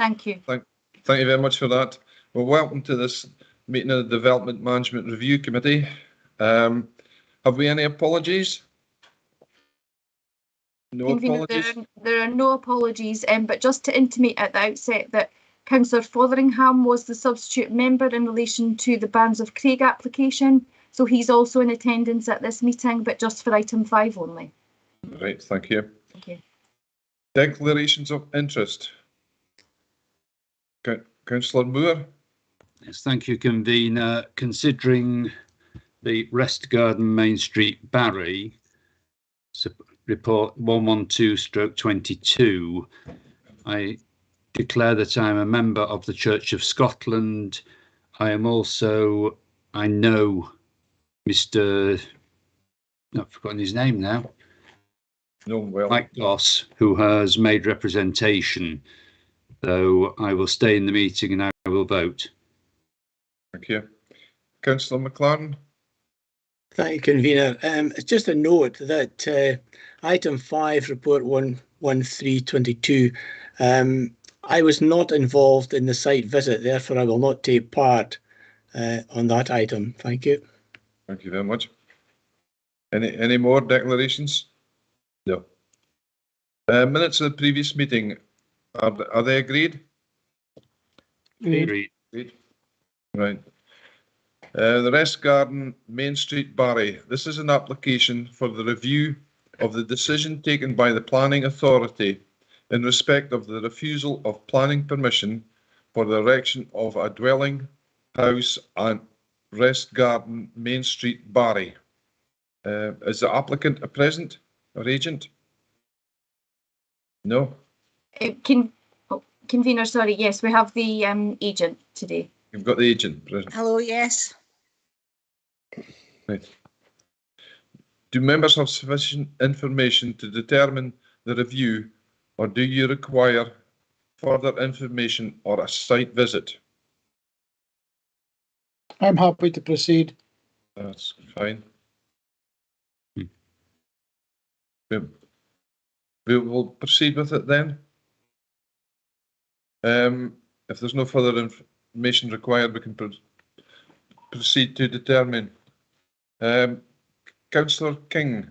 Thank you. Thank you very much for that. Well, welcome to this meeting of the Development Management Review Committee. Have we any apologies? No apologies? There are no apologies, but just to intimate at the outset that Councillor Fotheringham was the substitute member in relation to the Bands of Craig application, so he's also in attendance at this meeting, but just for item 5 only. Right, thank you. Thank you. Declarations of interest. Councillor Moore. Yes, thank you, Convener. Considering the Rest Garden Main Street Barry report 112/22, I declare that I am a member of the Church of Scotland. I am also, I know Mr. I've forgotten his name now. No, well. Mike Goss, who has made representation. So I will stay in the meeting and I will vote. Thank you. Councillor McLaren. Thank you, Convener. It's just a note that item 5, report 113/22, I was not involved in the site visit, therefore I will not take part on that item. Thank you. Thank you very much. Any more declarations? No. Minutes of the previous meeting, are they agreed? Agreed. Right. The Rest Garden Main Street Barry. This is an application for the review of the decision taken by the Planning Authority in respect of the refusal of planning permission for the erection of a dwelling house on Rest Garden Main Street Barry. Is the applicant present or agent? No. Convener, sorry, yes, we have the agent today. You've got the agent present. Hello, yes. Right. Do members have sufficient information to determine the review, or do you require further information or a site visit? I'm happy to proceed. That's fine. We will proceed with it then. If there's no further information required, we can proceed to determine. Councillor King.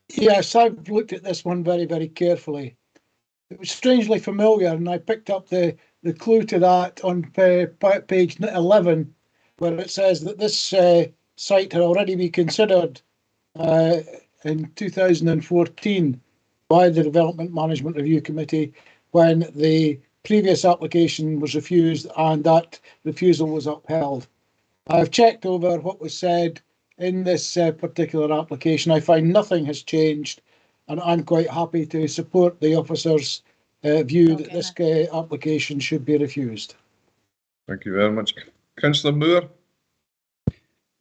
Yes, I've looked at this one very, very carefully. It was strangely familiar, and I picked up the clue to that on page 11, where it says that this site had already been considered in 2014 by the Development Management Review Committee when the previous application was refused and that refusal was upheld. I've checked over what was said in this particular application. I find nothing has changed, and I'm quite happy to support the officer's view that this application should be refused. Thank you very much. Councillor Moore.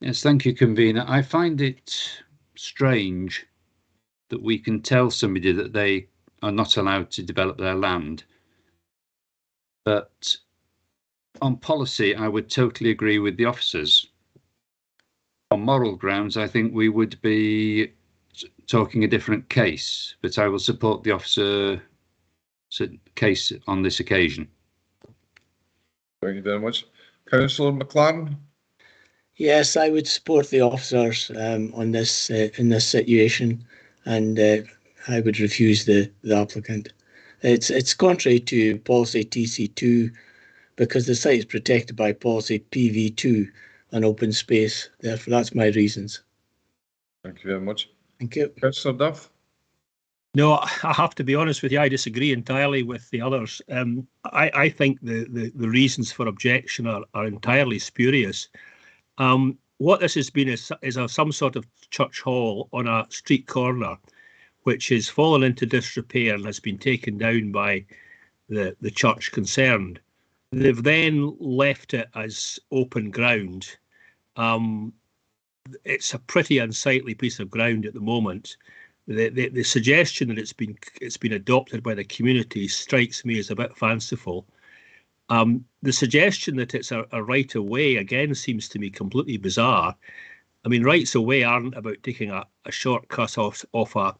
Yes, thank you, Convener. I find it strange that we can tell somebody that they are not allowed to develop their land. But on policy, I would totally agree with the officers. On moral grounds, I think we would be talking a different case, but I will support the officer case on this occasion. Thank you very much. Councillor McLaren. Yes, I would support the officers on this in this situation, and I would refuse the applicant. It's contrary to policy TC2 because the site is protected by policy PV2 on open space. Therefore, that's my reasons. Thank you very much. Thank you. Councillor Duff. No, I have to be honest with you. I disagree entirely with the others. I think the reasons for objection are entirely spurious. What this has been is some sort of church hall on a street corner, which has fallen into disrepair and has been taken down by the church concerned. They've then left it as open ground. It's a pretty unsightly piece of ground at the moment. The suggestion that it's been adopted by the community strikes me as a bit fanciful. The suggestion that it's a right of way again seems to me completely bizarre. I mean, rights of way aren't about taking a shortcut off a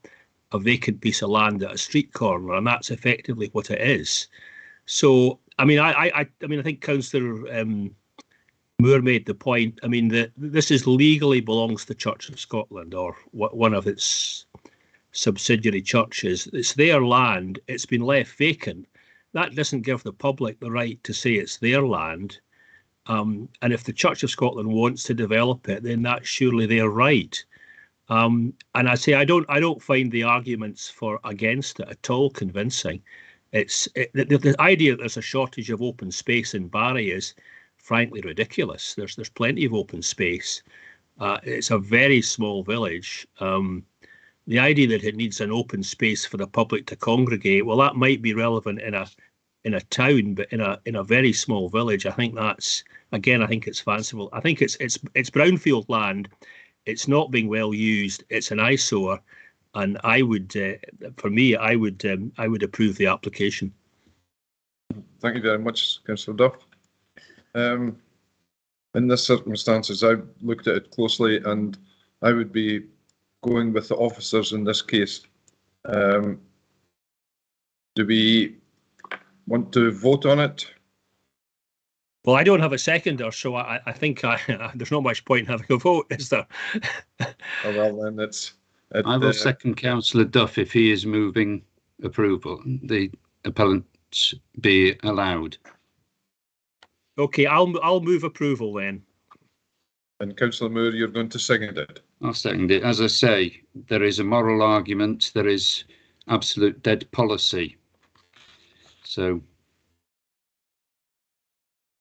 vacant piece of land at a street corner, and that's effectively what it is. So, I mean, I think Councillor Moore made the point. I mean, that this is legally belongs to the Church of Scotland, or one of its subsidiary churches. It's their land. It's been left vacant. That doesn't give the public the right to say it's their land. And if the Church of Scotland wants to develop it, then that's surely their right. And I say I don't find the arguments for against it at all convincing. The idea that there's a shortage of open space in Barry is frankly ridiculous. There's plenty of open space. It's a very small village. The idea that it needs an open space for the public to congregate, well, that might be relevant in a town, but in a very small village, I think it's fanciful. I think it's brownfield land. It's not being well used. It's an eyesore, and I would approve the application. Thank you very much, Councillor Duff. In this circumstances, I've looked at it closely, and I would be going with the officers in this case. Do we want to vote on it? Well, I don't have a seconder, so I think there's not much point in having a vote, is there? Oh, well, then I will second Councillor Duff if he is moving approval. The appellants be allowed. Okay, I'll move approval then. And Councillor Moore, you're going to second it? I'll second it. As I say, there is a moral argument. There is absolute dead policy. So,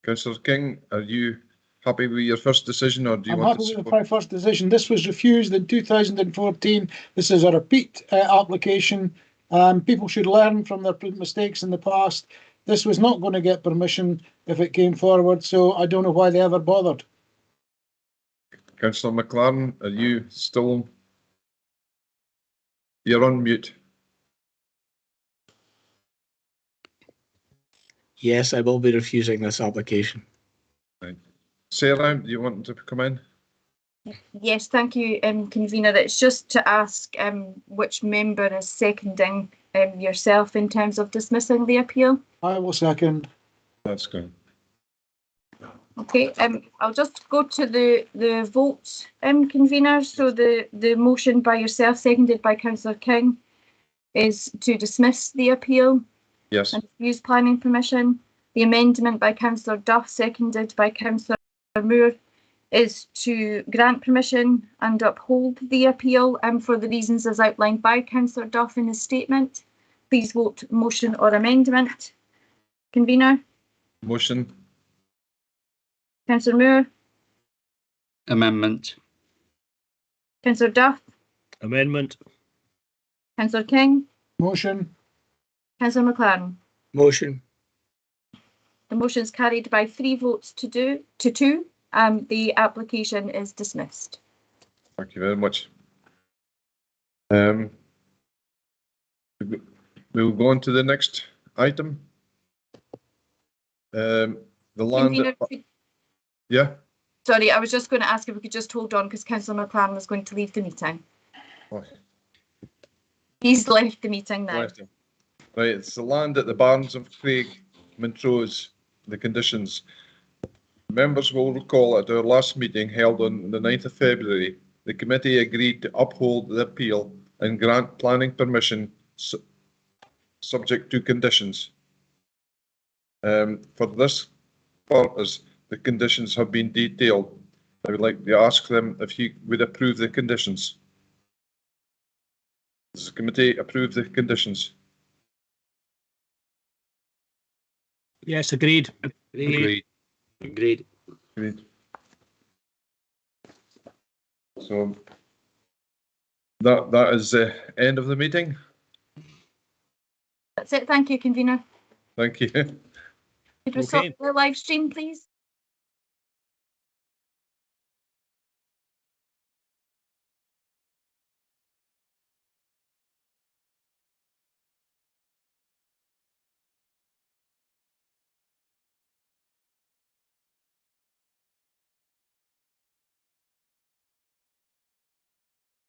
Councillor King, are you happy with your first decision, or do you want to support? I'm happy with my first decision. This was refused in 2014. This is a repeat application. People should learn from their mistakes in the past. This was not going to get permission if it came forward, so I don't know why they ever bothered. Councillor McLaren, are you still? You're on mute. Yes, I will be refusing this application. Right. Sarah, do you want to come in? Yes, thank you, convener. It's just to ask which member is seconding yourself in terms of dismissing the appeal. I will second. That's good. Okay, I'll just go to the vote, convener. So the motion by yourself, seconded by Councillor King, is to dismiss the appeal. Yes. And refuse planning permission. The amendment by Councillor Duff, seconded by Councillor Moore, is to grant permission and uphold the appeal for the reasons as outlined by Councillor Duff in his statement. Please vote motion or amendment. Convener? Motion. Councillor Moore? amendment. Councillor Duff? Amendment. Councillor King? Motion. Councillor McLaren? Motion. The motion is carried by 3 votes to 2. The application is dismissed. Thank you very much. We'll go on to the next item. The land. Convener, Yeah. sorry, I was just going to ask if we could just hold on because Councillor McLaren was going to leave the meeting. Oh. He's left the meeting now. Right, it's the land at the Barns of Craig, Montrose, the conditions. Members will recall at our last meeting held on the 9th of February, the committee agreed to uphold the appeal and grant planning permission subject to conditions. For this purpose, the conditions have been detailed. I would like to ask them if you would approve the conditions. Does the committee approve the conditions? Yes, agreed. Agreed. Agreed. Agreed. So that is the end of the meeting. That's it. Thank you, convener. Thank you. Could we stop the live stream, please?